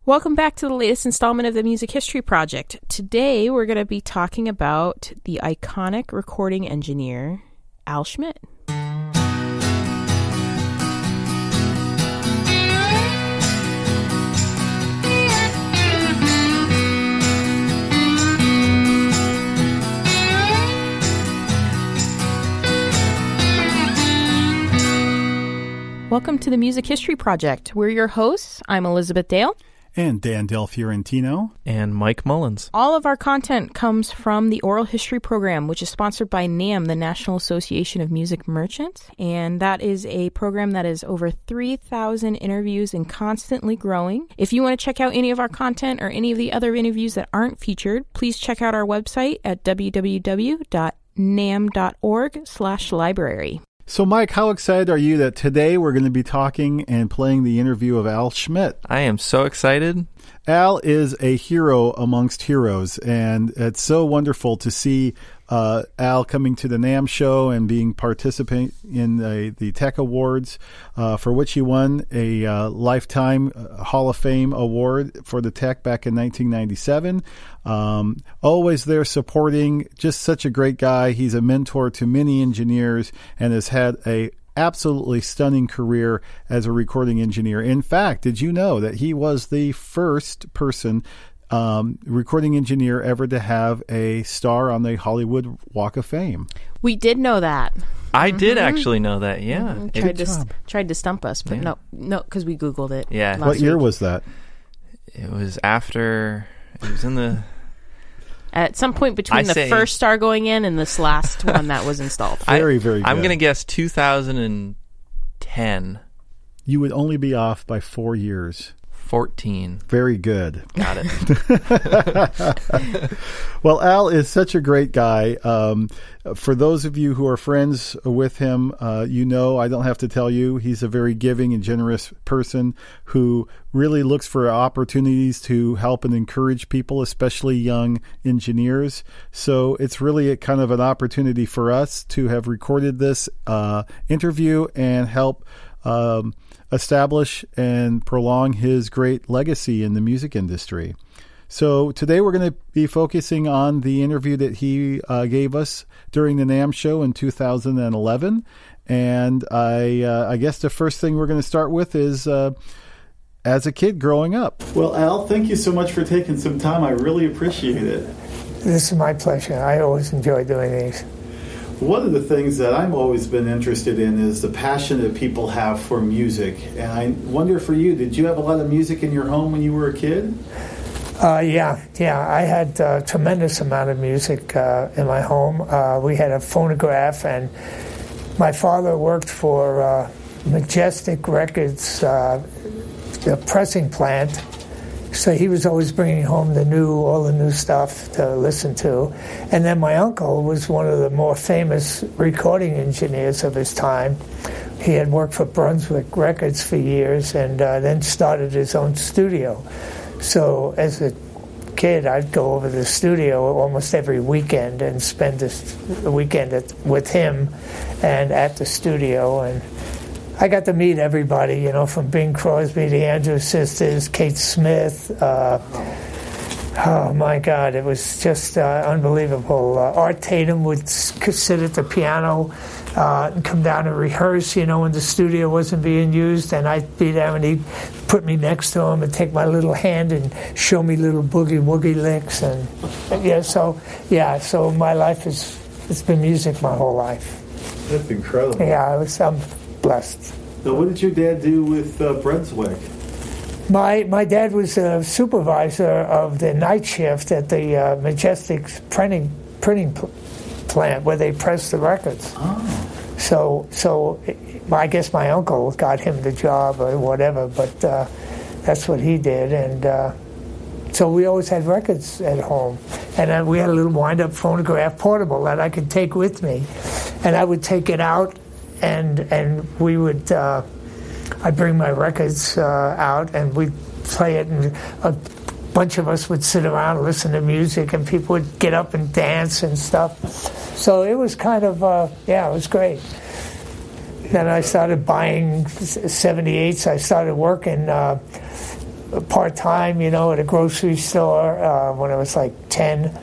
Welcome back to the latest installment of the Music History Project. Today we're going to be talking about the iconic recording engineer, Al Schmitt. Welcome to the Music History Project. We're your hosts. I'm Elizabeth Dale. And Dan Del Fiorentino. And Mike Mullins. All of our content comes from the Oral History Program, which is sponsored by NAMM, the National Association of Music Merchants. And that is a program that is over 3,000 interviews and constantly growing. If you want to check out any of our content or any of the other interviews that aren't featured, please check out our website at www.nam.org/library. So, Mike, how excited are you that today we're going to be talking and playing the interview of Al Schmitt? I am so excited. Al is a hero amongst heroes, and it's so wonderful to see Al coming to the NAMM show and being participant in the TEC Awards, for which he won a Lifetime Hall of Fame award for the TEC back in 1997. Always there supporting, just such a great guy. He's a mentor to many engineers and has had a absolutely stunning career as a recording engineer. In fact, did you know that he was the first person recording engineer ever to have a star on the Hollywood Walk of Fame? We did know that. I did actually know that, yeah. Tried to stump us, but no, because we Googled it. Yeah. What year was that? It was in the... At some point between the first star going in and this last one that was installed. Very good. I'm going to guess 2010. You would only be off by 4 years. 14. Very good. Got it. Well, Al is such a great guy. For those of you who are friends with him, you know, I don't have to tell you, he's a very giving and generous person who really looks for opportunities to help and encourage people, especially young engineers. So it's really a kind of an opportunity for us to have recorded this interview and help establish and prolong his great legacy in the music industry. So today we're going to be focusing on the interview that he gave us during the NAMM show in 2011. And I guess the first thing we're going to start with is as a kid growing up. Well, Al, thank you so much for taking some time. I really appreciate it. This is my pleasure. I always enjoy doing these. One of the things that I've always been interested in is the passion that people have for music. And I wonder for you, did you have a lot of music in your home when you were a kid? Yeah. I had a tremendous amount of music in my home. We had a phonograph, and my father worked for Majestic Records, the pressing plant. So he was always bringing home all the new stuff to listen to. And then my uncle was one of the more famous recording engineers of his time. He had worked for Brunswick Records for years and then started his own studio. So as a kid, I'd go over to the studio almost every weekend and spend the weekend with him and at the studio. And I got to meet everybody, from Bing Crosby, the Andrews Sisters, Kate Smith. Oh, my God, it was just unbelievable. Art Tatum would sit at the piano and come down and rehearse, when the studio wasn't being used. And I'd be there, and he'd put me next to him and take my little hand and show me little boogie-woogie licks. And so my life it's been music my whole life. That's incredible. Yeah, I'm blessed. So what did your dad do with Brunswick? My dad was a supervisor of the night shift at the Majestic printing plant where they pressed the records. Oh. So I guess my uncle got him the job or whatever, but that's what he did. And so we always had records at home. And we had a little wind-up phonograph portable that I could take with me. And I would take it out, and we would... I'd bring my records out, and we'd play it, and a bunch of us would sit around and listen to music, and people would get up and dance and stuff. So it was kind of, it was great. Then I started buying 78s. I started working part-time, at a grocery store when I was like 10,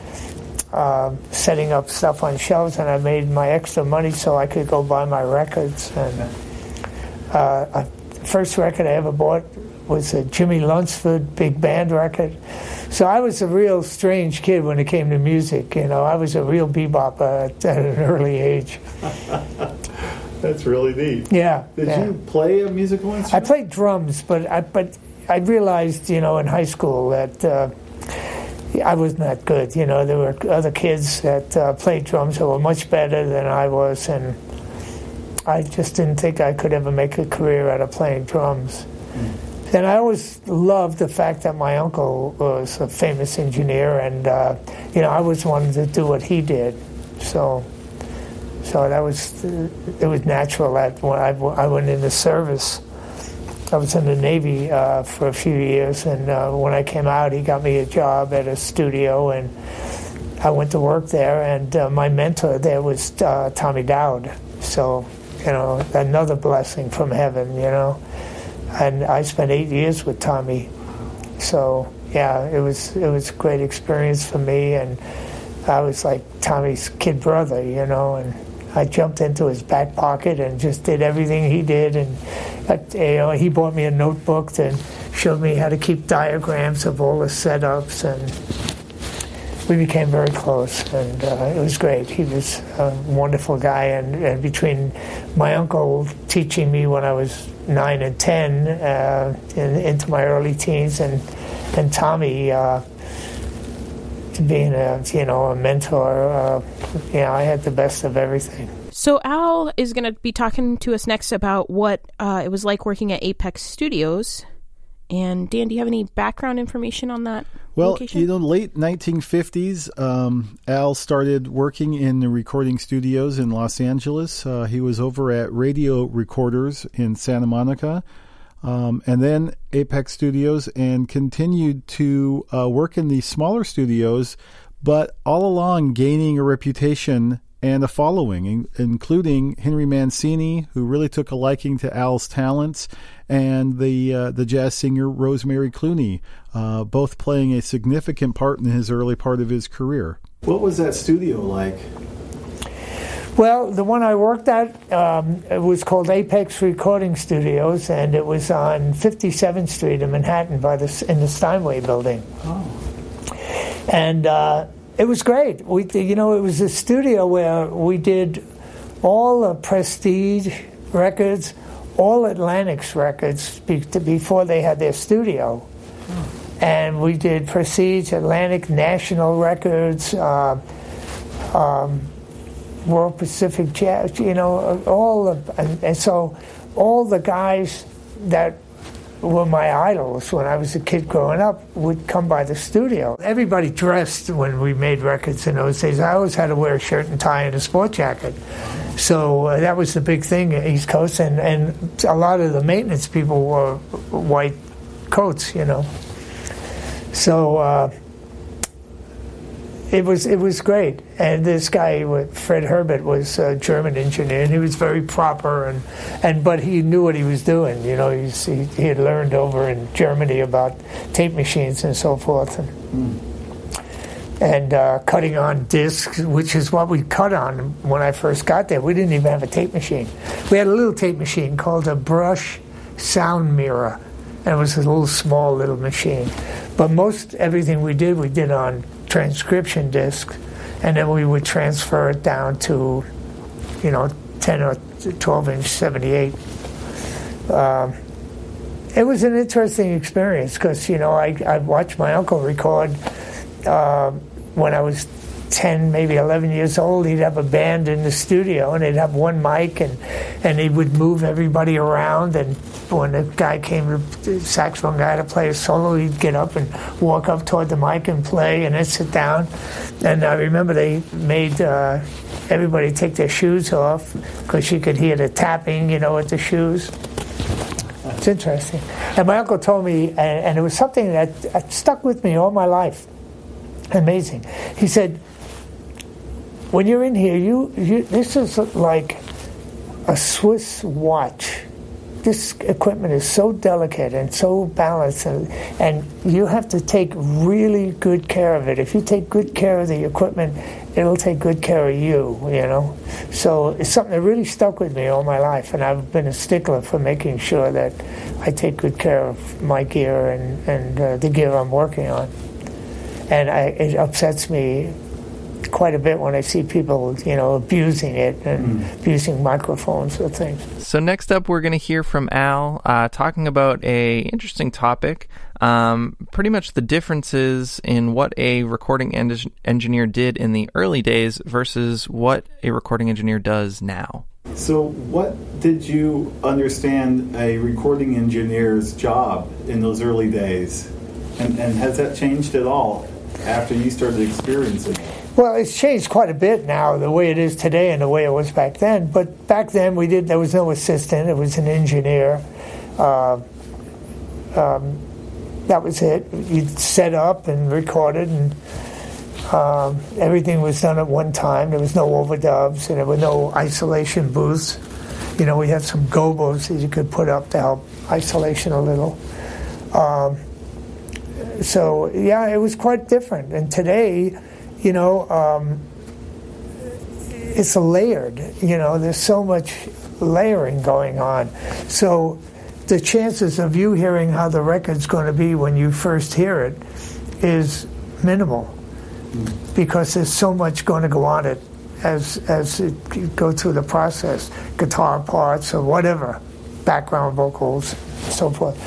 setting up stuff on shelves, and I made my extra money so I could go buy my records. And first record I ever bought was a Jimmy Lunsford big band record. So I was a real strange kid when it came to music. I was a real bebopper at an early age. That's really neat. Yeah. Did you play a musical instrument? I played drums, but I realized, in high school that I wasn't that good. There were other kids that played drums that were much better than I was, and I just didn't think I could ever make a career out of playing drums. And I always loved the fact that my uncle was a famous engineer, and I was wanting to do what he did. So that it was natural that when I went into service. I was in the Navy for a few years, and when I came out, he got me a job at a studio, and I went to work there, and my mentor there was Tommy Dowd. So, another blessing from heaven, And I spent 8 years with Tommy. So, yeah, it was a great experience for me, and I was like Tommy's kid brother, and I jumped into his back pocket and just did everything he did, and he bought me a notebook and showed me how to keep diagrams of all the setups, and we became very close, and it was great. He was a wonderful guy, and between my uncle teaching me when I was 9 and 10 into my early teens, and Tommy being a mentor, I had the best of everything. So Al is going to be talking to us next about what it was like working at Apex Studios. And Dan, do you have any background information on that location? Late 1950s, Al started working in the recording studios in Los Angeles. He was over at Radio Recorders in Santa Monica. And then Apex Studios, and continued to work in the smaller studios, but all along gaining a reputation and a following, including Henry Mancini, who really took a liking to Al's talents, and the jazz singer Rosemary Clooney, both playing a significant part in his early part of his career. What was that studio like? Well, the one I worked at, it was called Apex Recording Studios, and it was on 57th Street in Manhattan in the Steinway building. Oh. And it was great. It was a studio where we did all the Prestige records, all Atlantic's records before they had their studio. Oh. And we did Prestige, Atlantic, National Records, World Pacific Jazz, and so all the guys that were my idols when I was a kid growing up would come by the studio. Everybody dressed when we made records in those days. I always had to wear a shirt and tie and a sport jacket. So that was the big thing at East Coast, and a lot of the maintenance people wore white coats, So it was great. And this guy, Fred Herbert, was a German engineer, and he was very proper, but he knew what he was doing. He had learned over in Germany about tape machines and so forth, and cutting on discs, which is what we cut on when I first got there. We didn't even have a tape machine. We had a little tape machine called a brush sound mirror, and it was a small little machine. But most everything we did on transcription discs, and then we would transfer it down to 10 or 12 inch 78. It was an interesting experience because I watched my uncle record when I was 10, maybe 11 years old. He'd have a band in the studio, and they'd have one mic, and he would move everybody around, and when the guy came, the saxophone guy, to play a solo, he'd get up and walk up toward the mic and play, and then sit down. And I remember they made everybody take their shoes off because you could hear the tapping, with the shoes. It's interesting. And my uncle told me, and it was something that stuck with me all my life. Amazing. He said, when you're in here, you this is like a Swiss watch this equipment is so delicate and so balanced, and you have to take really good care of it. If you take good care of the equipment, it'll take good care of you, So it's something that really stuck with me all my life, and I've been a stickler for making sure that I take good care of my gear and the gear I'm working on. And it upsets me quite a bit when I see people, abusing it and abusing microphones or things. So next up, we're going to hear from Al talking about a interesting topic, pretty much the differences in what a recording engineer did in the early days versus what a recording engineer does now. So what did you understand a recording engineer's job in those early days? And has that changed at all after you started experiencing it? Well, it's changed quite a bit now, the way it is today and the way it was back then. But back then, there was no assistant. It was an engineer. That was it. You'd set up and recorded, and everything was done at one time. There was no overdubs, and there were no isolation booths. We had some gobos that you could put up to help isolation a little. So, yeah, it was quite different. And today, it's a layered, there's so much layering going on. So the chances of you hearing how the record's going to be when you first hear it is minimal, because there's so much going to go on it as you go through the process, guitar parts or whatever, background vocals, and so forth.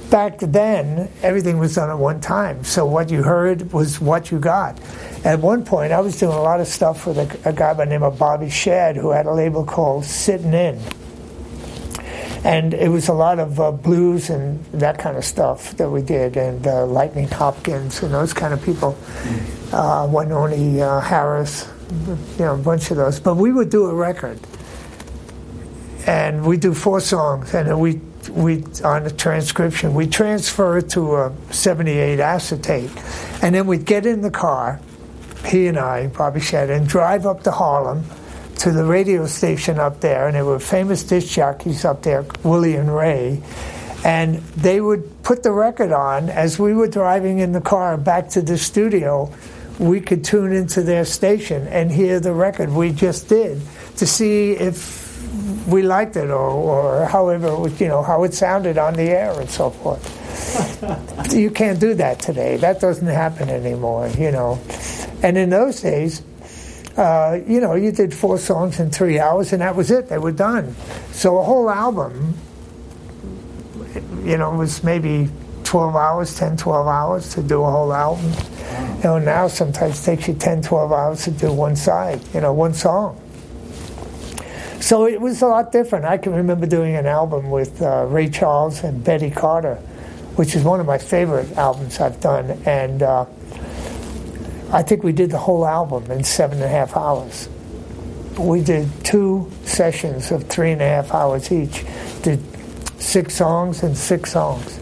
Back then, everything was done at one time, so what you heard was what you got. At one point, I was doing a lot of stuff with a guy by the name of Bobby Shad, who had a label called Sittin' In. And it was a lot of blues and that kind of stuff that we did, and Lightning Hopkins and those kind of people, Wynonie Harris, a bunch of those. But we would do a record, and we'd do 4 songs, and then we on the transcription, we transfer it to a 78 acetate, and then we'd get in the car, he and I, Bobby Shad, and drive up to Harlem to the radio station up there, and there were famous disc jockeys up there, Willie and Ray, and they would put the record on as we were driving in the car back to the studio. We could tune into their station and hear the record we just did to see if we liked it or however it was, how it sounded on the air and so forth. You can't do that today. That doesn't happen anymore, And in those days, you did 4 songs in 3 hours, and that was it. They were done. So a whole album, was maybe 12 hours, 10, 12 hours to do a whole album. Now sometimes it takes you 10, 12 hours to do one side, one song. So it was a lot different. I can remember doing an album with Ray Charles and Betty Carter, which is one of my favorite albums I've done, and I think we did the whole album in 7.5 hours. We did 2 sessions of 3.5 hours each. Did 6 songs and 6 songs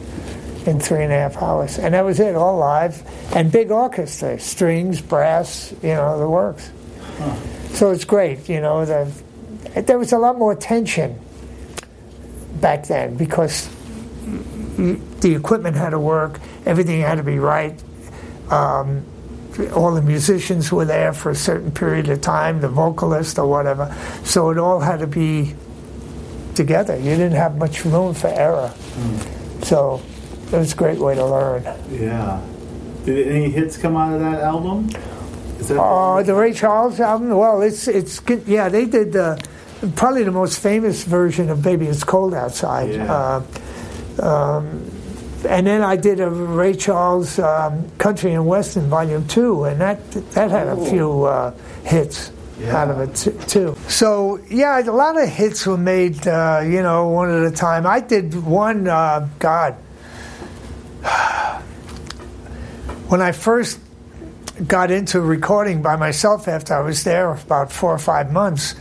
in 3.5 hours. And that was it, all live. And big orchestra, strings, brass, the works. Huh. So it's great, there was a lot more tension back then because the equipment had to work, everything had to be right. All the musicians were there for a certain period of time, the vocalist or whatever. So it all had to be together. You didn't have much room for error. So it was a great way to learn. Yeah. Did any hits come out of that album? The Ray Charles album? Well, it's they did probably the most famous version of Baby It's Cold Outside. Yeah. And then I did a Ray Charles Country and Western Volume 2, and that had a few hits out of it too. So, yeah, a lot of hits were made, one at a time. I did one, when I first got into recording by myself after I was there about 4 or 5 months,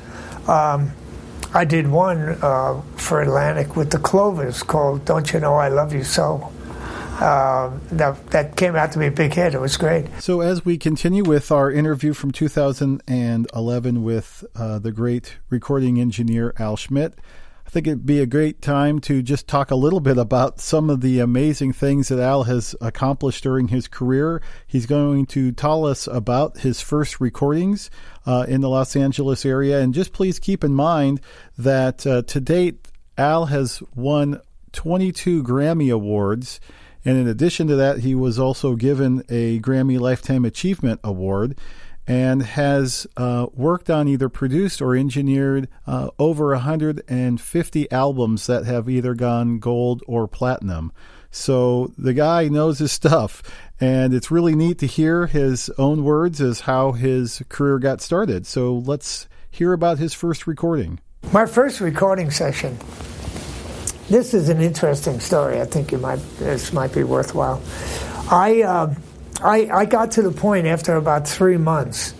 I did one for Atlantic with the Clovers called Don't You Know I Love You So. That came out to be a big hit. It was great. So as we continue with our interview from 2011 with the great recording engineer Al Schmitt, I think it'd be a great time to just talk a little bit about some of the amazing things that Al has accomplished during his career. He's going to tell us about his first recordings in the Los Angeles area. And just please keep in mind that to date, Al has won 22 Grammy Awards. And in addition to that, he was also given a Grammy Lifetime Achievement Award, and has worked on, either produced or engineered over 150 albums that have either gone gold or platinum. So the guy knows his stuff, and it's really neat to hear his own words as how his career got started. So let's hear about his first recording. My first recording session. This is an interesting story. I think this might be worthwhile. I got to the point after about 3 months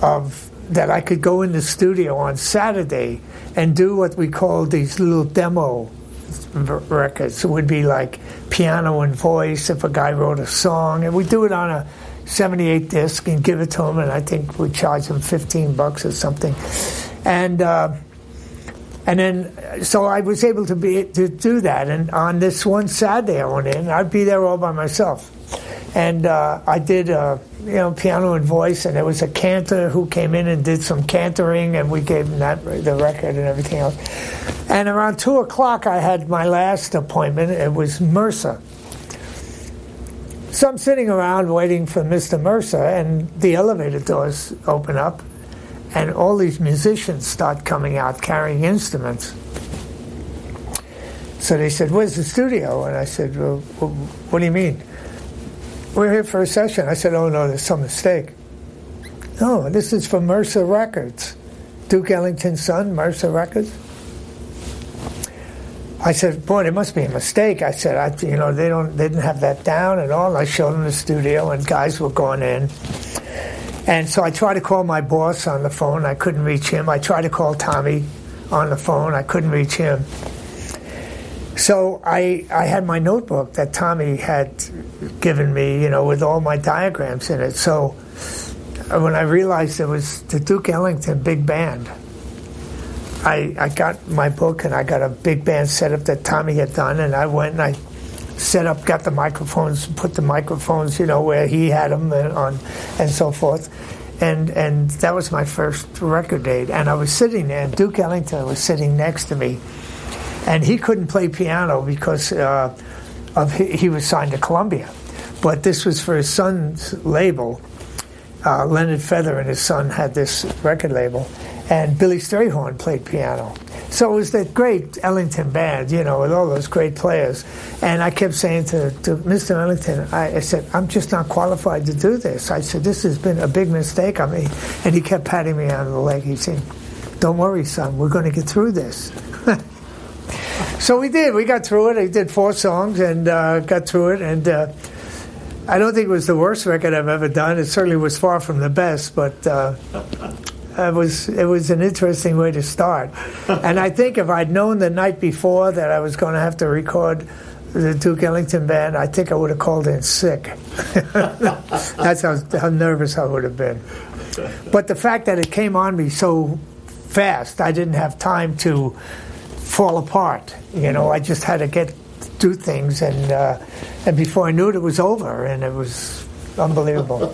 that I could go in the studio on Saturday and do what we called these little demo records. It would be like piano and voice if a guy wrote a song, and we'd do it on a 78 disc and give it to him, and I think we'd charge him $15 or something. And then, so I was able to do that. And on this one Saturday I went in, I'd be there all by myself. And I did, piano and voice, and there was a cantor who came in and did some cantoring, and we gave him the record and everything else. And around 2 o'clock, I had my last appointment. It was Mercer. So I'm sitting around waiting for Mr. Mercer, and the elevator doors open up, and all these musicians start coming out carrying instruments. So they said, "Where's the studio?" And I said, "Well, what do you mean?" "We're here for a session." I said, "Oh, no, there's some mistake." "No, this is for Mercer Records. Duke Ellington's son, Mercer Records." I said, "Boy, there must be a mistake." I said, they didn't have that down at all. I showed them the studio, and guys were going in. And so I tried to call my boss on the phone. I couldn't reach him. I tried to call Tommy on the phone. I couldn't reach him. So I had my notebook that Tommy had given me, with all my diagrams in it. So when I realized it was the Duke Ellington Big Band, I got my book and I got a big band setup that Tommy had done, and I went and I set up, got the microphones, put the microphones, where he had them and so forth. And that was my first record date. And I was sitting there, and Duke Ellington was sitting next to me. And he couldn't play piano because he was signed to Columbia. But this was for his son's label. Leonard Feather and his son had this record label. And Billy Strayhorn played piano. So it was that great Ellington band, with all those great players. And I kept saying to Mr. Ellington, I said, "I'm just not qualified to do this." I said, "This has been a big mistake on me." And he kept patting me on the leg. He said, "Don't worry, son, we're going to get through this." So we did. We got through it. I did 4 songs and got through it. And I don't think it was the worst record I've ever done. It certainly was far from the best, but it was an interesting way to start. And I think if I'd known the night before that I was going to have to record the Duke Ellington Band, I think I would have called in sick. That's how nervous I would have been. But the fact that it came on me so fast, I didn't have time to fall apart. I just had to do things, and before I knew it was over, and it was unbelievable.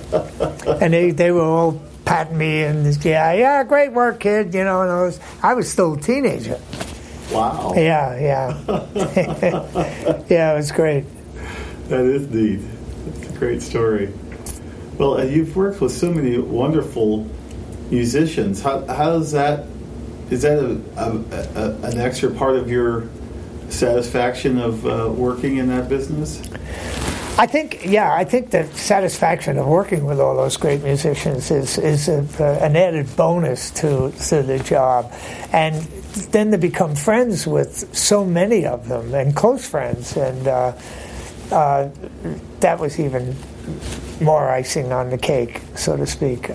And they were all patting me and yeah, great work, kid. And I was still a teenager. Wow. Yeah. Yeah, it was great. That is neat. It's a great story. Well, you've worked with so many wonderful musicians. How does that? Is that an extra part of your satisfaction of working in that business? I think the satisfaction of working with all those great musicians is an added bonus to the job. And then to become friends with so many of them, and close friends, and that was even more icing on the cake, so to speak.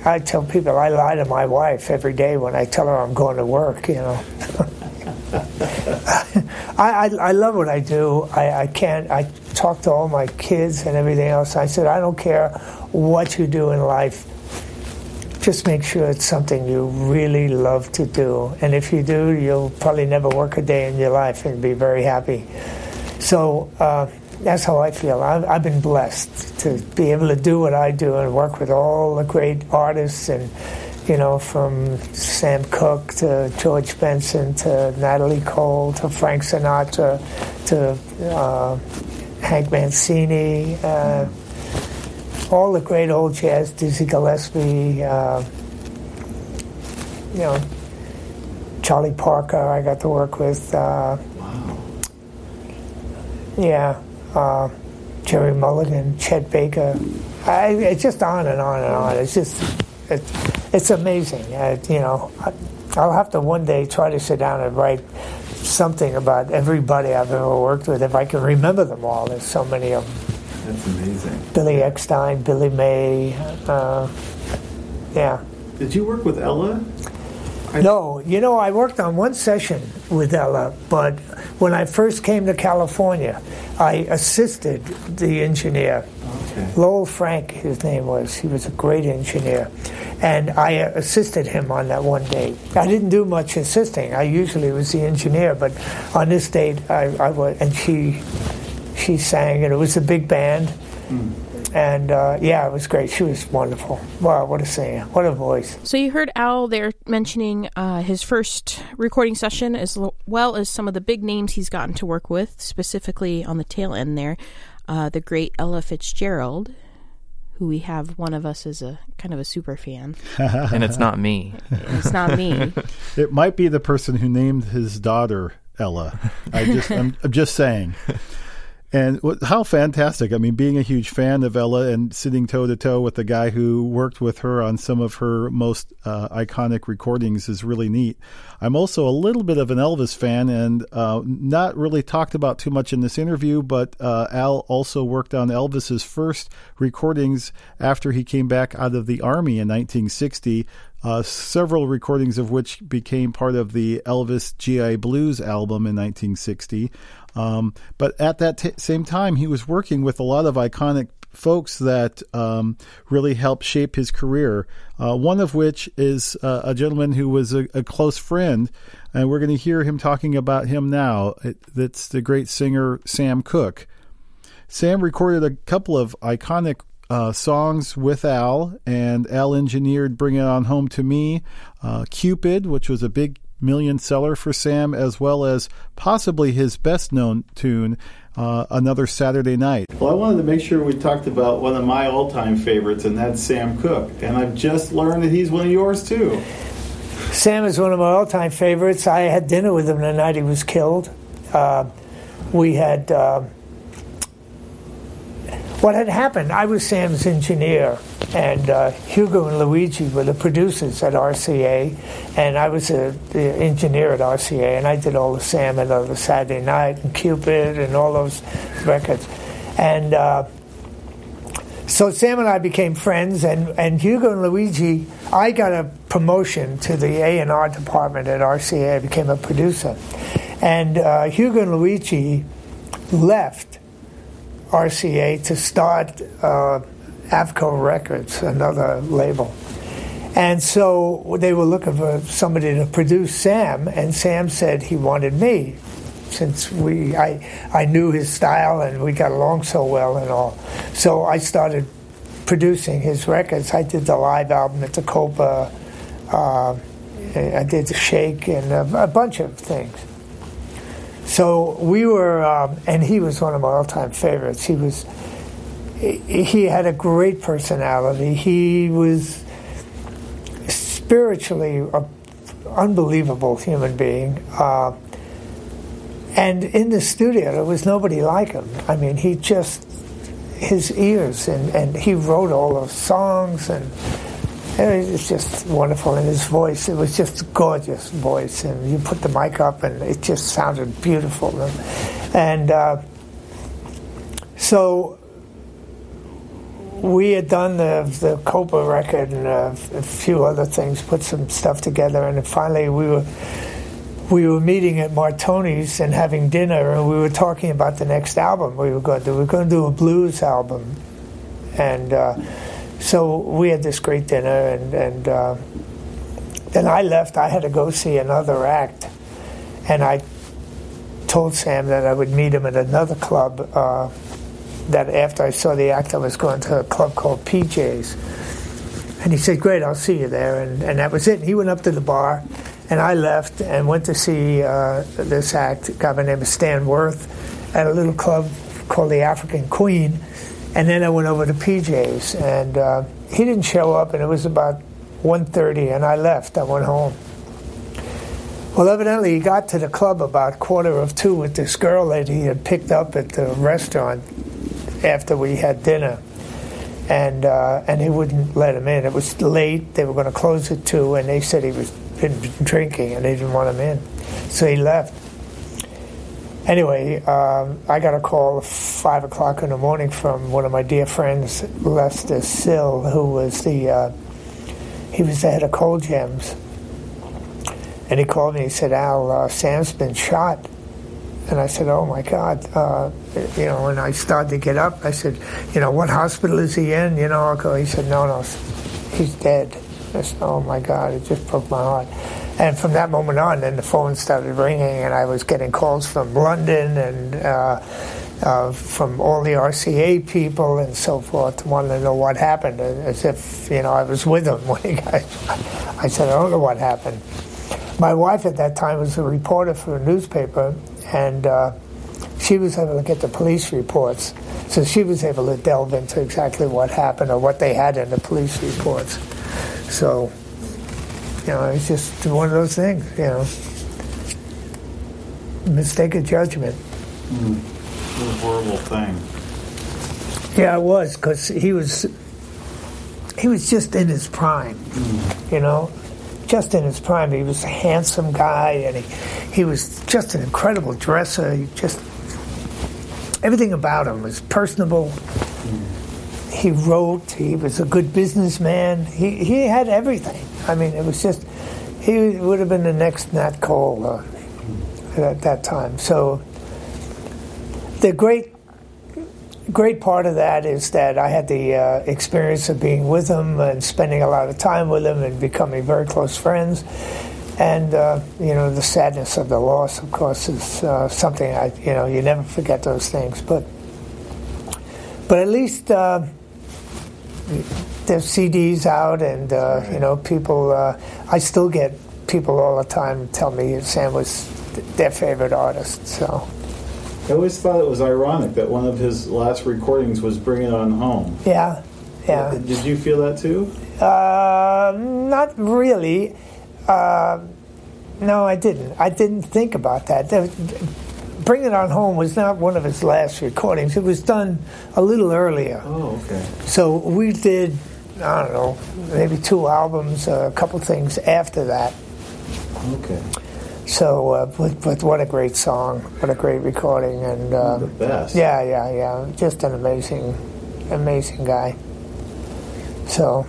I tell people I lie to my wife every day when I tell her I'm going to work, I love what I do. I talk to all my kids and everything else. I said, I don't care what you do in life. just make sure it's something you really love to do. And if you do, you'll probably never work a day in your life and be very happy. So that's how I feel. I've been blessed to be able to do what I do and work with all the great artists, and from Sam Cooke to George Benson to Natalie Cole to Frank Sinatra to Hank Mancini, all the great old jazz, Dizzy Gillespie, Charlie Parker I got to work with. Wow. Yeah. Jerry Mulligan, Chet Baker. It's just on and on and on. It's amazing. I'll have to one day try to sit down and write something about everybody I've ever worked with, if I can remember them all. There's so many of them. That's amazing. Billy Eckstein, Billy May. Yeah. Did you work with Ella? No, I worked on one session with Ella, but when I first came to California, I assisted the engineer. Okay. Lowell Frank, his name was. He was a great engineer. And I assisted him on that one date. I didn't do much assisting. I usually was the engineer, but on this date, I was, and she sang, and it was a big band. And it was great. She was wonderful. Wow, what a singer. What a voice. So you heard Al there mentioning his first recording session, as well as some of the big names he's gotten to work with, specifically on the tail end there, the great Ella Fitzgerald, who we have one of us as a kind of a super fan. And it's not me. It's not me. It might be the person who named his daughter Ella. I'm just saying. And how fantastic. I mean, being a huge fan of Ella and sitting toe-to-toe with the guy who worked with her on some of her most iconic recordings is really neat. I'm also a little bit of an Elvis fan, and not really talked about too much in this interview, but Al also worked on Elvis's first recordings after he came back out of the Army in 1960, several recordings of which became part of the Elvis G.I. Blues album in 1960. But at that same time, he was working with a lot of iconic folks that really helped shape his career, one of which is a gentleman who was a close friend, and we're going to hear him talking about him now. That's the great singer Sam Cooke. Sam recorded a couple of iconic songs with Al, and Al engineered Bring It On Home to Me, Cupid, which was a big million seller for Sam, as well as possibly his best known tune, Another Saturday Night. Well, I wanted to make sure we talked about one of my all-time favorites, and that's Sam Cooke. And I've just learned that he's one of yours too. Sam is one of my all-time favorites. I had dinner with him the night he was killed. We had what had happened, I was Sam's engineer, and Hugo and Luigi were the producers at RCA, and I was the engineer at RCA, and I did all the Sam and the Saturday Night and Cupid and all those records. And so Sam and I became friends, and Hugo and Luigi, I got a promotion to the A&R department at RCA. I became a producer. And Hugo and Luigi left RCA to start Avco Records, another label. And so they were looking for somebody to produce Sam, and Sam said he wanted me, since I knew his style and we got along so well and all. So I started producing his records. I did the live album at the Copa, I did the Shake, and a bunch of things. So we were, and he was one of my all-time favorites. He had a great personality. He was spiritually an unbelievable human being. And in the studio, there was nobody like him. I mean, his ears, and he wrote all those songs, and it was just wonderful. And his voice, it was just a gorgeous voice. And you put the mic up, and it just sounded beautiful. And so we had done the Copa record and a few other things, put some stuff together, and then finally we were meeting at Martoni's and having dinner, and we were talking about the next album we were going to do. We were going to do a blues album, and So we had this great dinner, and then I left. I had to go see another act, and I told Sam that I would meet him at another club. That after I saw the act, I was going to a club called PJ's, and he said, "Great, I'll see you there." And that was it. And he went up to the bar, and I left and went to see this act, a guy by the name of Stan Worth, at a little club called the African Queen. And then I went over to PJ's, and he didn't show up, and it was about 1:30, and I left. I went home. Well, evidently he got to the club about 1:45 with this girl that he had picked up at the restaurant after we had dinner, and he wouldn't let him in. It was late. They were going to close at 2, and they said he was been drinking, and they didn't want him in, so he left. Anyway, I got a call at 5 o'clock in the morning from one of my dear friends, Lester Sill, who was he was the head of Coal Gems. And he called me, he said, "Al, Sam's been shot." And I said, "Oh my God." And I started to get up. I said, "What hospital is he in?" I'll go. He said, no, he's dead. I said, "Oh my God," it just broke my heart. And from that moment on, then the phone started ringing, and I was getting calls from London and from all the RCA people and so forth, wanting to know what happened, as if I was with them when he got. I said, "I don't know what happened." My wife at that time was a reporter for a newspaper, and she was able to get the police reports, so she was able to delve into exactly what happened or what they had in the police reports. So. It's just one of those things, mistake of judgment. What a horrible thing. Yeah, it was, because he was just in his prime, just in his prime. He was a handsome guy, and he was just an incredible dresser. Everything about him was personable. He wrote. He was a good businessman. He had everything. I mean, it was just, he would have been the next Nat Cole at that time. So the great part of that is that I had the experience of being with him and spending a lot of time with him and becoming very close friends. And, the sadness of the loss, of course, is something you never forget those things. But at least there's CDs out, and people. I still get people all the time tell me Sam was their favorite artist. So I always thought it was ironic that one of his last recordings was "Bring It On Home." Yeah. Did you feel that too? Not really. No, I didn't. I didn't think about that. Bring It On Home was not one of his last recordings. It was done a little earlier. Oh, okay. So we did, I don't know, maybe 2 albums, a couple things after that. Okay. So, but what a great song, what a great recording, and the best. Yeah. Just an amazing guy. So,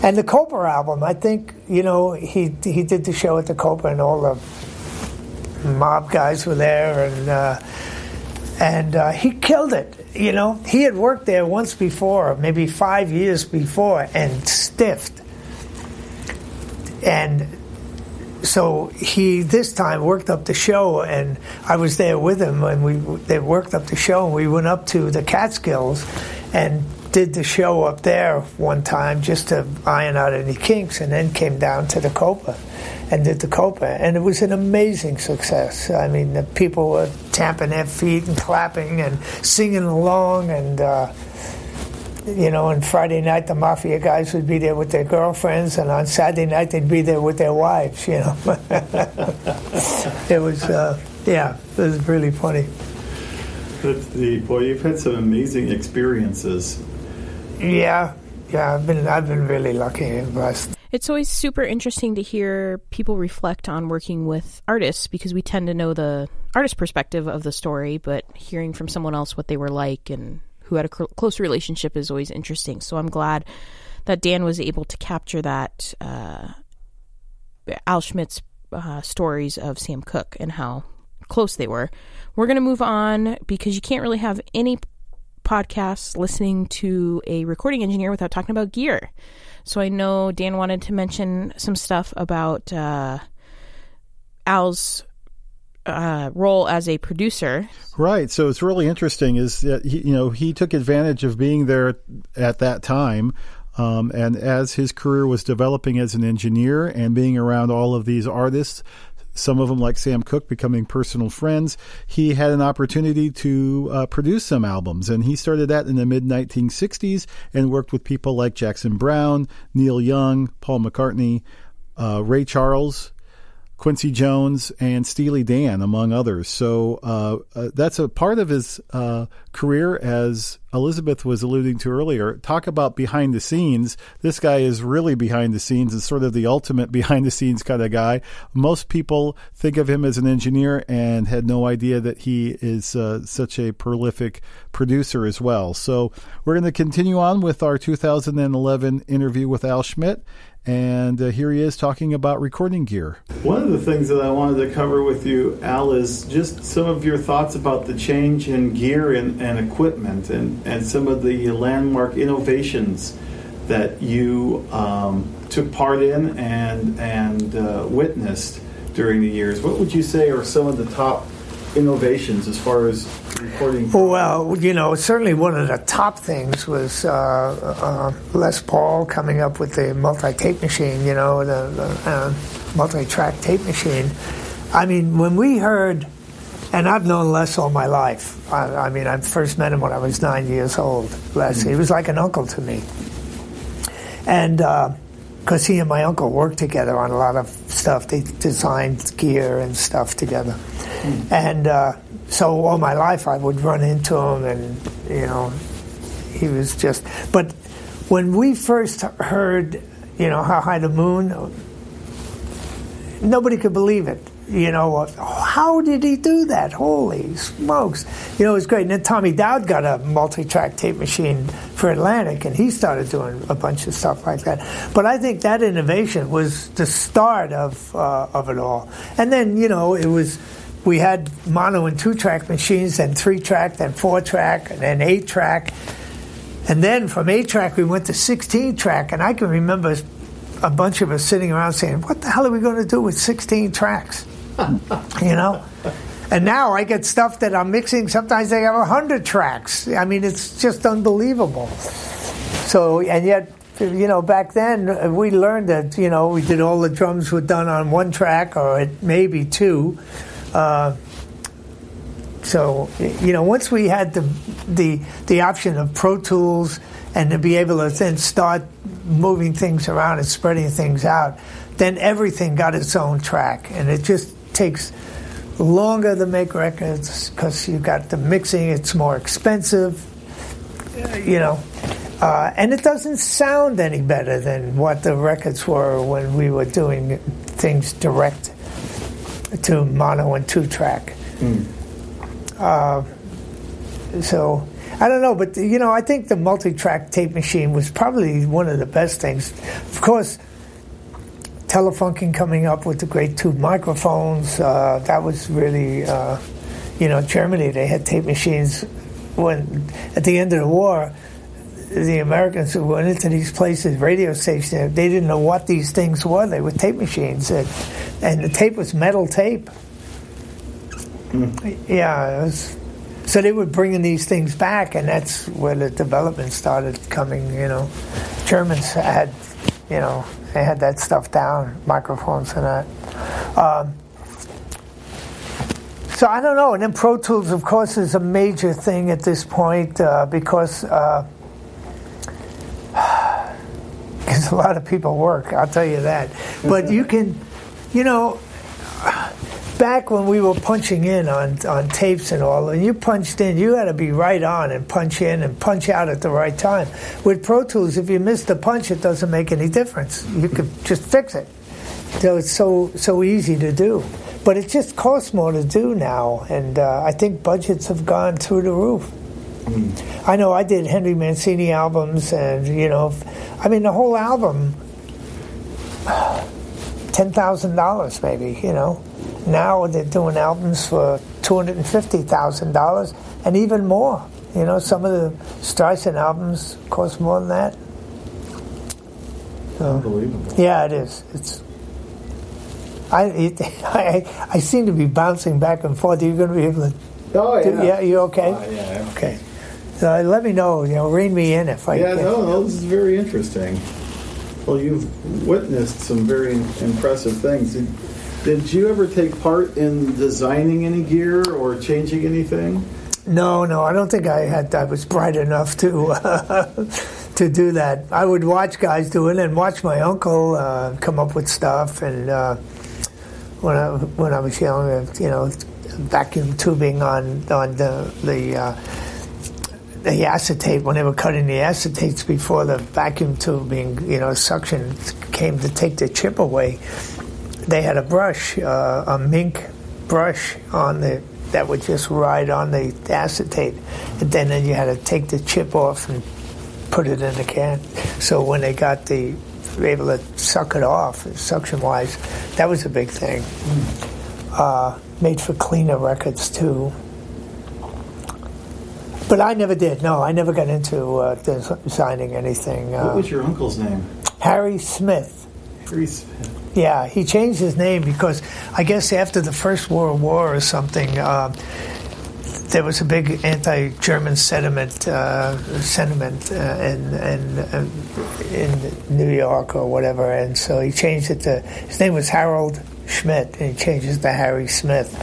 and the Copa album, I think he did the show at the Copa, and all the mob guys were there, and he killed it. He had worked there once before, maybe 5 years before, and stiffed. And so he this time worked up the show, and I was there with him, and they worked up the show, and we went up to the Catskills and did the show up there one time just to iron out any kinks, and then came down to the Copa and did the Copa, and it was an amazing success. I mean, the people were tamping their feet and clapping and singing along, and on Friday night the Mafia guys would be there with their girlfriends, and on Saturday night they'd be there with their wives. It was it was really funny. Boy, you've had some amazing experiences. Yeah, I've been really lucky and blessed. It's always super interesting to hear people reflect on working with artists, because we tend to know the artist perspective of the story, but hearing from someone else what they were like and who had a close relationship is always interesting. So I'm glad that Dan was able to capture that Al Schmitt's stories of Sam Cooke and how close they were. We're going to move on, because you can't really have any podcasts listening to a recording engineer without talking about gear. So I know Dan wanted to mention some stuff about Al's role as a producer. Right. So it's really interesting is that he took advantage of being there at that time. And as his career was developing as an engineer and being around all of these artists, some of them like Sam Cooke becoming personal friends, he had an opportunity to produce some albums. And he started that in the mid-1960s and worked with people like Jackson Browne, Neil Young, Paul McCartney, Ray Charles, Quincy Jones, and Steely Dan, among others. So that's a part of his career, as Elizabeth was alluding to earlier. Talk about behind the scenes. This guy is really behind the scenes and sort of the ultimate behind the scenes kind of guy. Most people think of him as an engineer and had no idea that he is such a prolific producer as well. So we're going to continue on with our 2011 interview with Al Schmitt. And here he is talking about recording gear. One of the things that I wanted to cover with you, Al, is just some of your thoughts about the change in gear and equipment and some of the landmark innovations that you took part in and witnessed during the years. What would you say are some of the top innovations as far as recording? Well, certainly one of the top things was Les Paul coming up with the multi-tape machine, the multi-track tape machine. I mean, when we heard, and I've known Les all my life. I first met him when I was 9 years old, Les. He was like an uncle to me. And because he and my uncle worked together on a lot of stuff. They designed gear and stuff together. And so all my life I would run into him, and, he was just... But when we first heard, How High the Moon, nobody could believe it. How did he do that? Holy smokes. It was great. And then Tommy Dowd got a multi-track tape machine for Atlantic, and he started doing a bunch of stuff like that. But I think that innovation was the start of it all. And then, we had mono and 2-track machines, then 3-track, then 4-track, and then 8-track. And then from 8-track, we went to 16-track, and I can remember a bunch of us sitting around saying, what the hell are we going to do with 16 tracks? And now I get stuff that I'm mixing. Sometimes they have 100 tracks. I mean, it's just unbelievable. So, and yet, back then we learned that, we did all the drums were done on 1 track or maybe 2. So, once we had the option of Pro Tools and to be able to then start moving things around and spreading things out, then everything got its own track. And it just takes longer to make records because you got the mixing, it's more expensive, and it doesn't sound any better than what the records were when we were doing things direct to mono and 2-track. So I don't know, but I think the multi-track tape machine was probably one of the best things. Of course, Telefunken coming up with the great tube microphones, that was really, Germany, they had tape machines when, at the end of the war, the Americans who went into these places, radio stations, they didn't know what these things were. They were tape machines, and the tape was metal tape. Yeah, it was, so they were bringing these things back, and that's where the development started coming. Germans had, they had that stuff down, microphones and that. So I don't know. And then Pro Tools, of course, is a major thing at this point because a lot of people work, I'll tell you that. But you can, back when we were punching in on tapes and all, and you punched in, you had to be right on and punch in and punch out at the right time. With Pro Tools, if you miss the punch, it doesn't make any difference. You could just fix it. So it's so easy to do. But it just costs more to do now, and I think budgets have gone through the roof. I know I did Henry Mancini albums, and the whole album, $10,000 maybe. Now they're doing albums for $200,000 $250,000 and even more. You know, some of the Streisand albums cost more than that. So, unbelievable. Yeah, it is. It's. I seem to be bouncing back and forth. Are you going to be able to? Oh yeah. Yeah, you okay? Yeah. Okay. So let me know. You know, rein me in if I. Yeah, no, this is very interesting. Well, you've witnessed some very impressive things. Did you ever take part in designing any gear or changing anything? No, I don't think I was bright enough to to do that. I would watch guys do it and watch my uncle come up with stuff. And when I was young, you know, vacuum tubing on the acetate, when they were cutting the acetates before the vacuum tubing, you know, suction came to take the chip away. They had a brush, a mink brush that would just ride on the acetate, and then you had to take the chip off and put it in the can. So when they got able to suck it off, suction-wise, that was a big thing. Made for cleaner records too. But I never did. No, I never got into designing anything. What was your uncle's name? Harry Smith. Harry Smith. Yeah, he changed his name because I guess after the First World War or something, there was a big anti-German sentiment in New York or whatever, and so he changed it to. His name was Harold Schmitt, and he changed it to Harry Smith,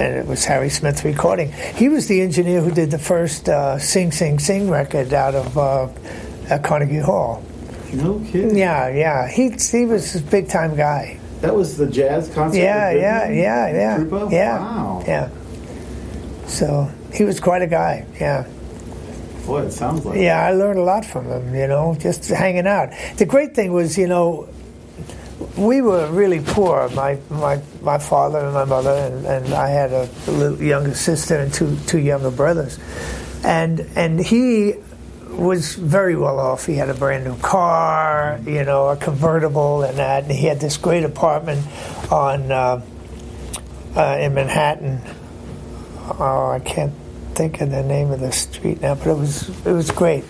and it was Harry Smith Recording. He was the engineer who did the first Sing Sing Sing record out of at Carnegie Hall. No kidding. Yeah. He was a big time guy. That was the jazz concert. Yeah. Trupa? Yeah. Wow. Yeah. So he was quite a guy. Yeah. Boy, it sounds like. Yeah, I learned a lot from him. You know, just hanging out. The great thing was, you know, we were really poor. My father and my mother, and I had a little younger sister and two younger brothers, and he was very well off. He had a brand new car, you know, a convertible and that, and he had this great apartment in Manhattan. Oh, I can't think of the name of the street now, but it was great.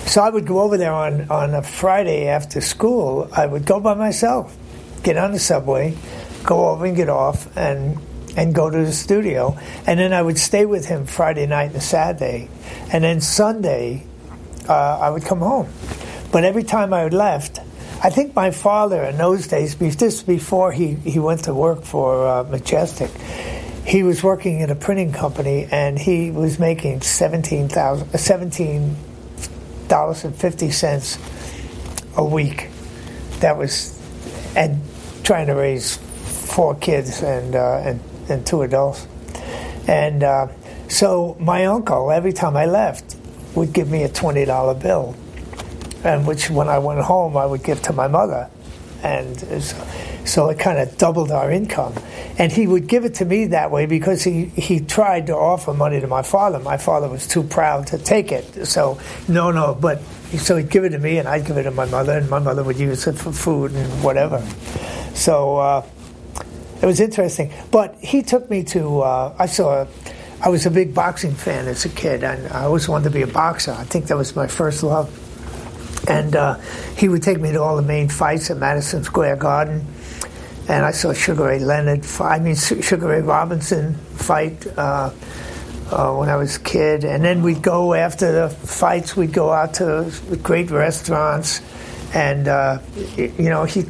So I would go over there on a Friday after school. I would go by myself, get on the subway, go over and get off, and go to the studio. And then I would stay with him Friday night and Saturday. And then Sunday, I would come home. But every time I left, I think my father in those days, this before he went to work for Majestic, he was working in a printing company, and he was making $17.50 a week. That was, and trying to raise 4 kids and 2 adults. And so my uncle, every time I left, would give me a $20 bill, and which when I went home I would give to my mother, and so it kind of doubled our income. And he would give it to me that way because he tried to offer money to my father. My father was too proud to take it, so but so he'd give it to me and I'd give it to my mother, and my mother would use it for food and whatever. So it was interesting. But he took me to I was a big boxing fan as a kid, and I always wanted to be a boxer. I think that was my first love. And he would take me to all the main fights at Madison Square Garden. And I saw Sugar Ray Robinson fight when I was a kid. And then we'd go after the fights. We'd go out to great restaurants, and you know, he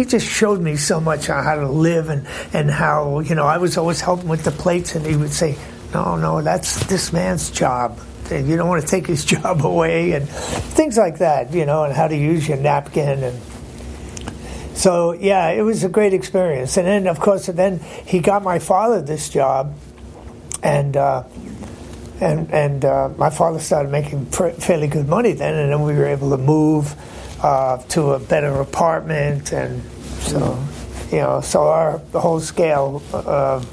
just showed me so much on how to live and how, you know, I was always helping with the plates, and he would say, "No, that's this man's job. You don't want to take his job away," and things like that, you know, and how to use your napkin. And so, yeah, it was a great experience. And then, of course, he got my father this job, and my father started making fairly good money then, and then we were able to move to a better apartment, and so, you know, so the whole scale of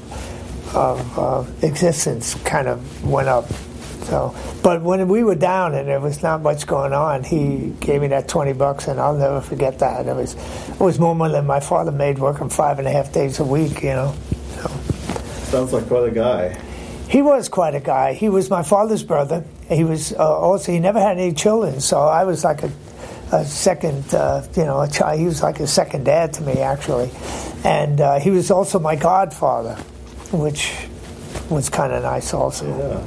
existence kind of went up. So, but when we were down and there was not much going on, he gave me that $20, and I'll never forget that. It was more money than my father made working 5.5 days a week, you know. So, Sounds like quite a guy. He was quite a guy. He was my father's brother. He was also, he never had any children, so I was like a second, a child. He was like a second dad to me, actually. And he was also my godfather, which was kind of nice also. Yeah.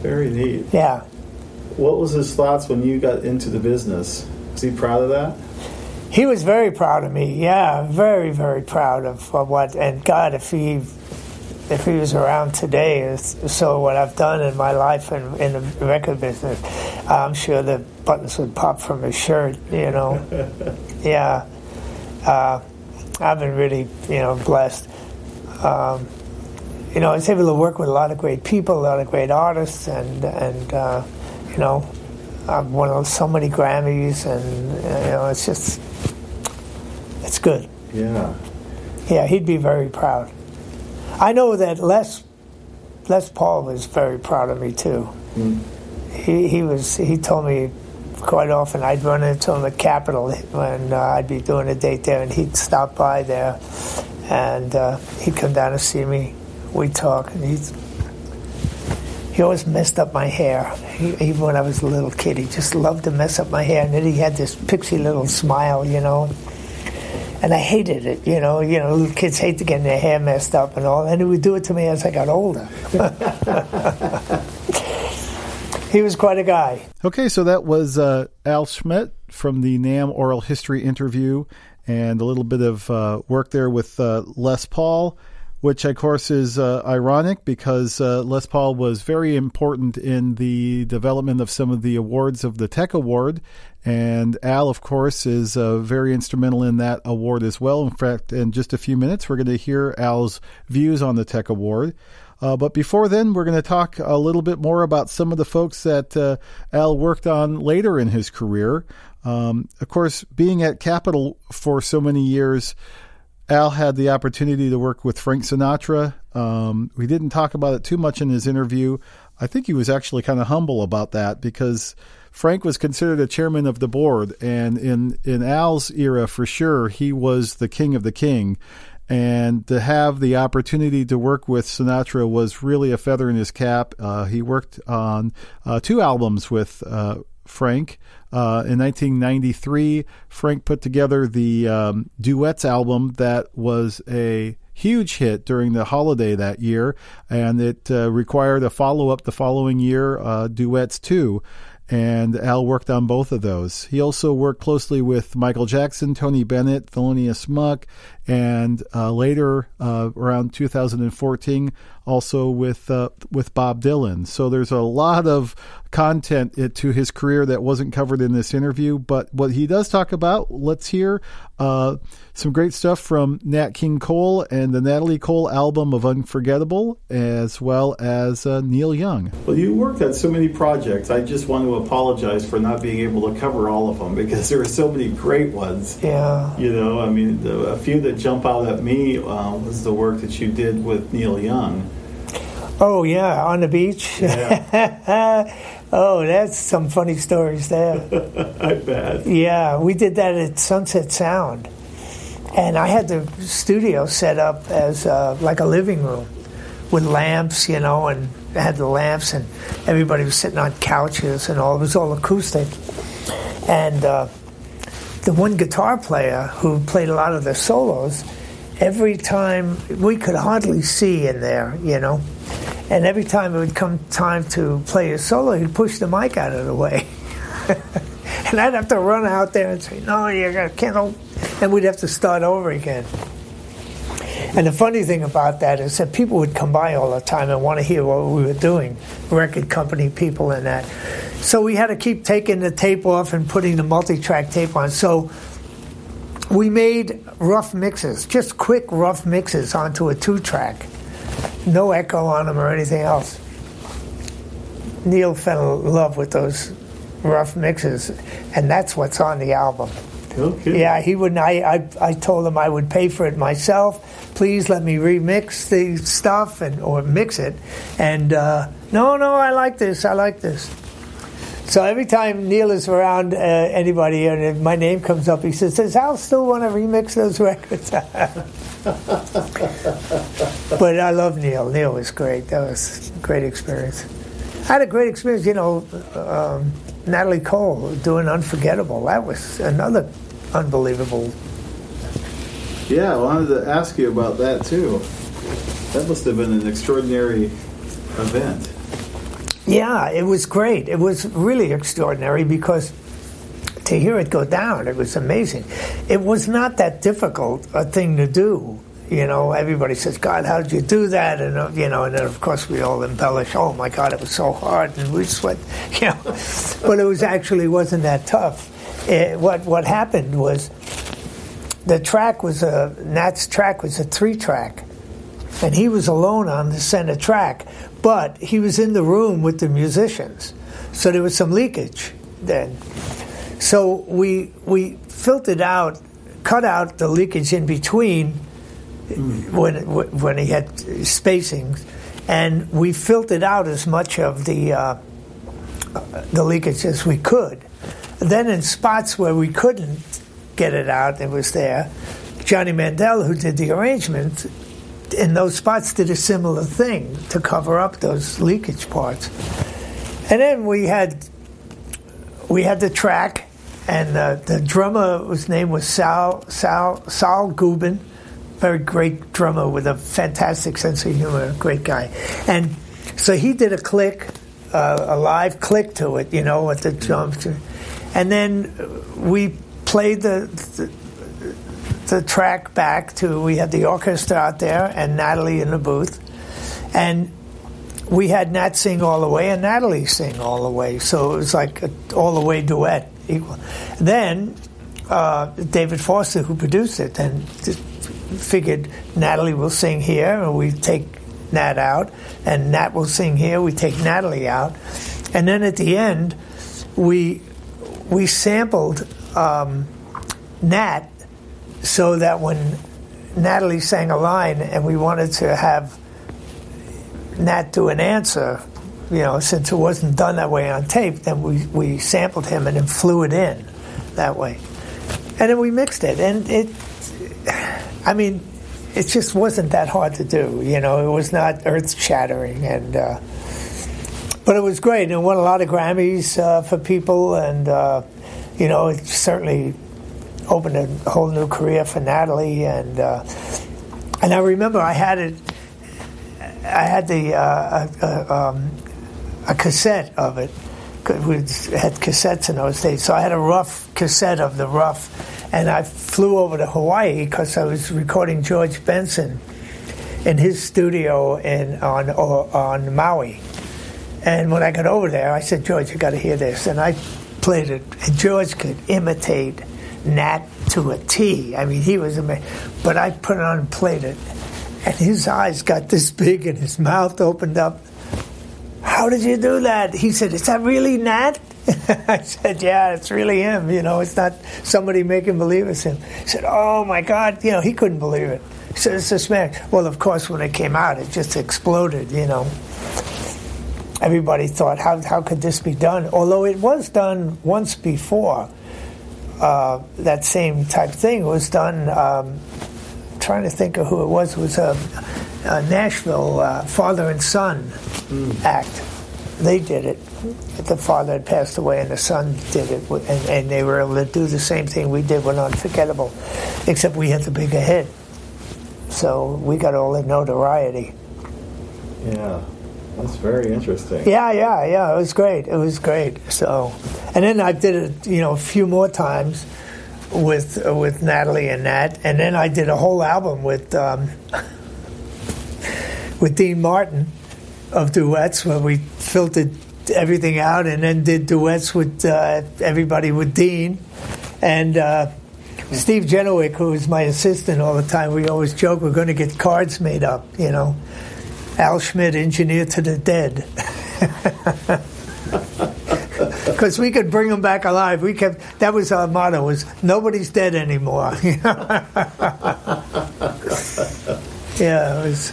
Very neat. Yeah. What was his thoughts when you got into the business? Was he proud of that? He was very proud of me. Yeah, very, very proud of what. And God, if he was around today, so what I've done in my life in the record business, I'm sure the buttons would pop from his shirt. Yeah. I've been really, blessed. I was able to work with a lot of great people, a lot of great artists, and I've won so many Grammys, and it's good. Yeah. Yeah, he'd be very proud. I know that Les Paul was very proud of me too. Mm. He told me quite often I'd run into him at Capitol when I'd be doing a date there, and he'd stop by there, and he'd come down to see me. We'd talk, and he always messed up my hair. Even when I was a little kid, he just loved to mess up my hair, and then he had this pixie little smile, and I hated it, little kids hate to get their hair messed up and all, and he would do it to me as I got older. He was quite a guy. Okay, so that was Al Schmitt from the NAMM Oral History interview, and a little bit of work there with Les Paul, which, of course, is ironic because Les Paul was very important in the development of some of the awards of the TEC Award. And Al, of course, is very instrumental in that award as well. In fact, in just a few minutes, we're going to hear Al's views on the TEC Award. But before then, we're going to talk a little bit more about some of the folks that Al worked on later in his career. Of course, being at Capitol for so many years, Al had the opportunity to work with Frank Sinatra. We didn't talk about it too much in his interview. I think he was actually kind of humble about that because Frank was considered a chairman of the board, and in Al's era, for sure, he was the king of the king. And to have the opportunity to work with Sinatra was really a feather in his cap. He worked on 2 albums with Frank. In 1993, Frank put together the Duets album that was a huge hit during the holiday that year, and it required a follow-up the following year, Duets 2. And Al worked on both of those. He also worked closely with Michael Jackson, Tony Bennett, Thelonious Monk, and later, around 2014, also with Bob Dylan. So there's a lot of content to his career that wasn't covered in this interview. But what he does talk about, let's hear some great stuff from Nat King Cole and the Natalie Cole album of Unforgettable, as well as Neil Young. Well, you worked at so many projects. I just want to apologize for not being able to cover all of them because there are so many great ones. Yeah. A few that jump out at me was the work that you did with Neil Young. Oh, yeah, on the beach. Yeah. Oh, that's some funny stories there. I bet. Yeah, we did that at Sunset Sound. And I had the studio set up as like a living room with lamps, and I had the lamps, and everybody was sitting on couches and all. It was all acoustic. And the one guitar player who played a lot of the solos, every time we could hardly see in there, and every time it would come time to play a solo, he'd push the mic out of the way. And I'd have to run out there and say, no, you can't, and we'd have to start over again. And the funny thing about that is that people would come by all the time and want to hear what we were doing, record company people and that. So we had to keep taking the tape off and putting the multi-track tape on. So we made rough mixes, just quick rough mixes onto a 2-track. No echo on them or anything else. Neil fell in love with those rough mixes, and that's what's on the album. Okay. Yeah, he wouldn't. I told him I would pay for it myself. Please let me remix the stuff or mix it. And no, I like this. So every time Neil is around anybody and my name comes up, he says, does Al still want to remix those records? But I love Neil. Neil was great. That was a great experience. I had a great experience, Natalie Cole doing Unforgettable. That was another unbelievable. Yeah, I wanted to ask you about that too. That must have been an extraordinary event. Yeah, it was great. It was really extraordinary because to hear it go down, it was amazing. It was not that difficult a thing to do. Everybody says, God, how did you do that? And, and then, of course, we all embellish, oh, my God, it was so hard, and we sweat, But it wasn't that tough. What happened was Nat's track was a 3-track, and he was alone on the center track, but he was in the room with the musicians, so there was some leakage then. So we filtered out, cut out the leakage in between when he had spacings, and we filtered out as much of the leakage as we could. Then in spots where we couldn't get it out, it was there. Johnny Mandel, who did the arrangement, in those spots did a similar thing to cover up those leakage parts. And then we had the track, and the drummer, his name was Sal Gubin, very great drummer with a fantastic sense of humor, great guy. And so he did a live click to it, with the drums. And then we played the track back to, we had the orchestra out there and Natalie in the booth. And we had Nat sing all the way and Natalie sing all the way. So it was like an all-the-way duet. Equal. Then David Foster, who produced it, and figured Natalie will sing here, and we take Nat out, and Nat will sing here, we take Natalie out. And then at the end, we sampled Nat so that when Natalie sang a line and we wanted to have Nat do an answer, since it wasn't done that way on tape, then we sampled him and then flew it in that way. And then we mixed it. And it just wasn't that hard to do. It was not earth-shattering. But it was great. And it won a lot of Grammys for people. And, it certainly opened a whole new career for Natalie. And I remember I had a cassette of it. We had cassettes in those days, so I had a rough cassette of the rough, and I flew over to Hawaii because I was recording George Benson in his studio on Maui. And when I got over there, I said, George, you got to hear this. And I played it, and George could imitate Nat to a T. He was amazing. But I put it on and played it, and his eyes got this big and his mouth opened up. How did you do that? He said, is that really Nat? I said, yeah, it's really him. It's not somebody making believe it's him. He said, oh, my God. He couldn't believe it. He said, it's this man. Well, of course, when it came out, it just exploded, Everybody thought, how could this be done? Although it was done once before. That same type thing was done, trying to think of who it was. It was a Nashville father and son act. They did it. The father had passed away and the son did it, and they were able to do the same thing we did with Unforgettable, except we had the bigger hit. So we got all the notoriety. Yeah, that's very interesting. Yeah, it was great. So, and then I did it, a few more times with Natalie and Nat, and then I did a whole album with Dean Martin of duets, where we filtered everything out and then did duets with everybody with Dean. And Steve Genowick, who was my assistant all the time, we always joke we're going to get cards made up, Al Schmitt, engineer to the dead. Because we could bring them back alive. That was our motto, was nobody's dead anymore. Yeah, it was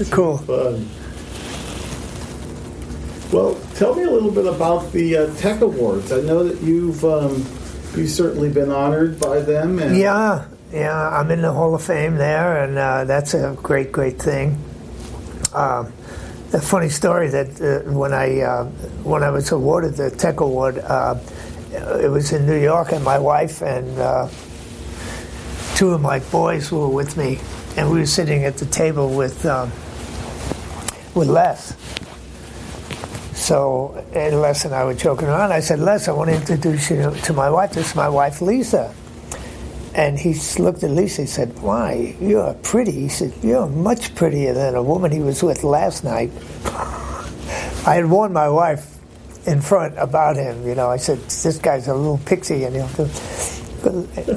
cool. Fun. Well, tell me a little bit about the TEC Awards. I know that you've certainly been honored by them. And Yeah, I'm in the Hall of Fame there, and that's a great thing. The funny story that when I was awarded the TEC Award, it was in New York, and my wife and two of my boys were with me, and we were sitting at the table with Les. So, and Les and I were joking around. I said, Les, I want to introduce you to my wife. This is my wife, Lisa. And he looked at Lisa. He said, why, you're pretty. He said, you're much prettier than a woman he was with last night. I had warned my wife in front about him. You know, I said, this guy's a little pixie. And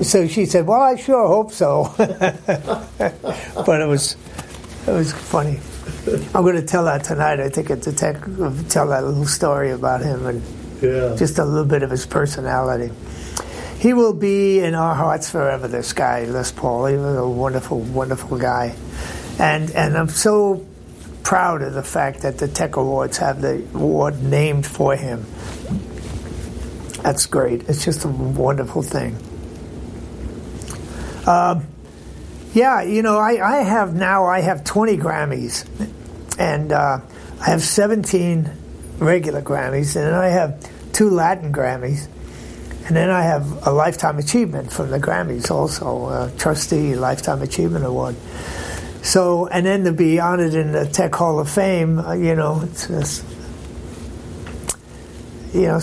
so she said, well, I sure hope so. But it was funny. I'm going to tell that tonight. I think at the TEC, tell that little story about him and just a little bit of his personality. He will be in our hearts forever, this guy, Les Paul. He was a wonderful, wonderful guy. And I'm so proud of the fact that the TEC Awards have the award named for him. That's great. It's just a wonderful thing. I have 20 Grammys, and I have 17 regular Grammys, and then I have 2 Latin Grammys, and then I have a Lifetime Achievement from the Grammys also, a Trustee Lifetime Achievement Award. So, and then to be honored in the TEC Hall of Fame, it's just,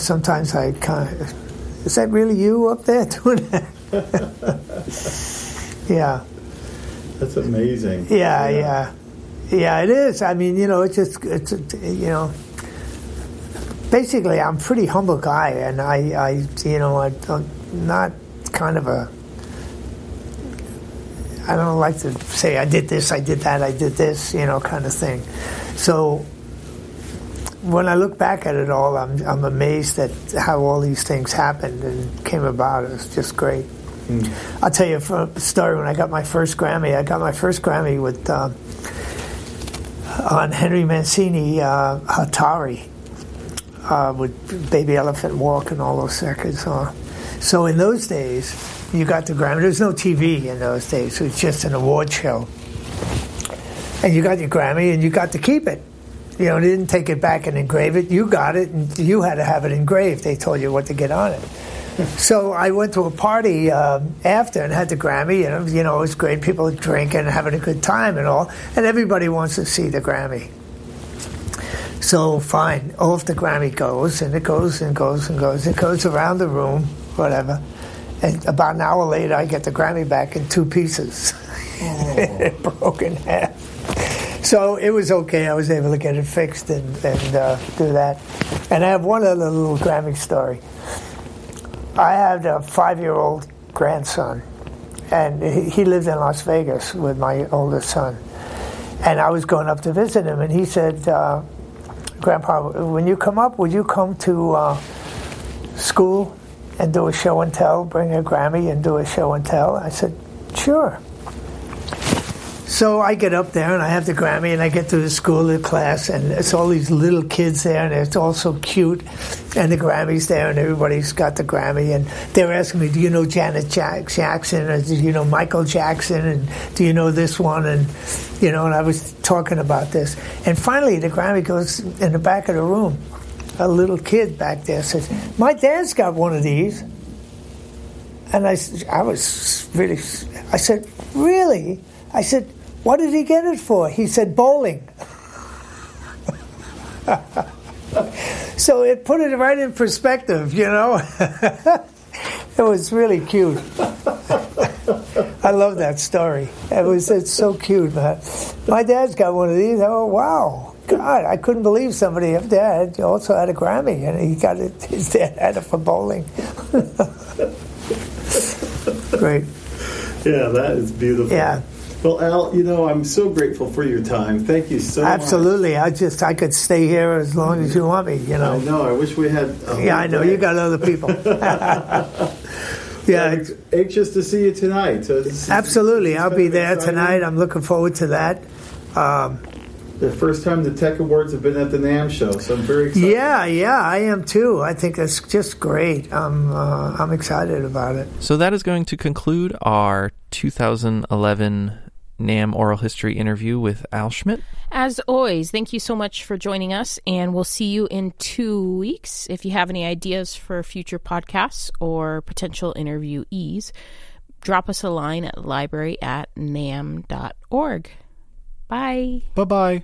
sometimes I kind of, is that really you up there doing that? Yeah. That's amazing. Yeah, it is. I mean, basically, I'm a pretty humble guy, and I'm not kind of I don't like to say I did this, I did that, I did this, kind of thing. So when I look back at it all, I'm amazed at how all these things happened and came about. It's just great. I'll tell you a story. When I got my first Grammy, with on Henry Mancini, Hatari, with Baby Elephant Walk and all those records. So in those days, you got the Grammy. There was no TV in those days. It was just an award show. And you got your Grammy, and you got to keep it. They didn't take it back and engrave it. You got it, and you had to have it engraved. They told you what to get on it. So I went to a party after and had the Grammy, and it was great. People were drinking and having a good time and all, and everybody wants to see the Grammy. So fine, off the Grammy goes, and it goes and goes and goes. It goes around the room, whatever. And about an hour later, I get the Grammy back in 2 pieces. It broke in half. So it was okay. I was able to get it fixed and do that. And I have one other little Grammy story. I had a 5-year-old grandson, and he lived in Las Vegas with my oldest son. And I was going up to visit him, and he said, Grandpa, when you come up, would you come to school and do a show and tell, bring a Grammy and do a show and tell? I said, sure. So I get up there, and I have the Grammy, and I get to the school, the class, and it's all these little kids there, and it's all so cute, and the Grammy's there, and everybody's got the Grammy, and they're asking me, do you know Janet Jackson, or do you know Michael Jackson, and do you know this one, and and I was talking about this. And finally, the Grammy goes in the back of the room. A little kid back there says, my dad's got one of these. And I said, really? I said, what did he get it for? He said, bowling. So it put it right in perspective, It was really cute. I love that story. It's so cute, man. My dad's got one of these. Oh, wow. God, I couldn't believe somebody up there also had a Grammy, and he got it. His dad had it for bowling. Great. Yeah, that is beautiful. Yeah. Well, Al, I'm so grateful for your time. Thank you so much. Absolutely. I could stay here as long as you want me, I know. I wish we had I know. You got other people. Yeah. I'm anxious to see you tonight. Absolutely. I'll be there tonight. I'm looking forward to that. the first time the Tech Awards have been at the NAMM show, so I'm very excited. Yeah, I am too. I think it's just great. I'm excited about it. So that is going to conclude our 2011 NAMM Oral History interview with Al Schmitt. As always, thank you so much for joining us, and we'll see you in 2 weeks. If you have any ideas for future podcasts or potential interviewees, drop us a line at library@nam.org. Bye. Bye-bye.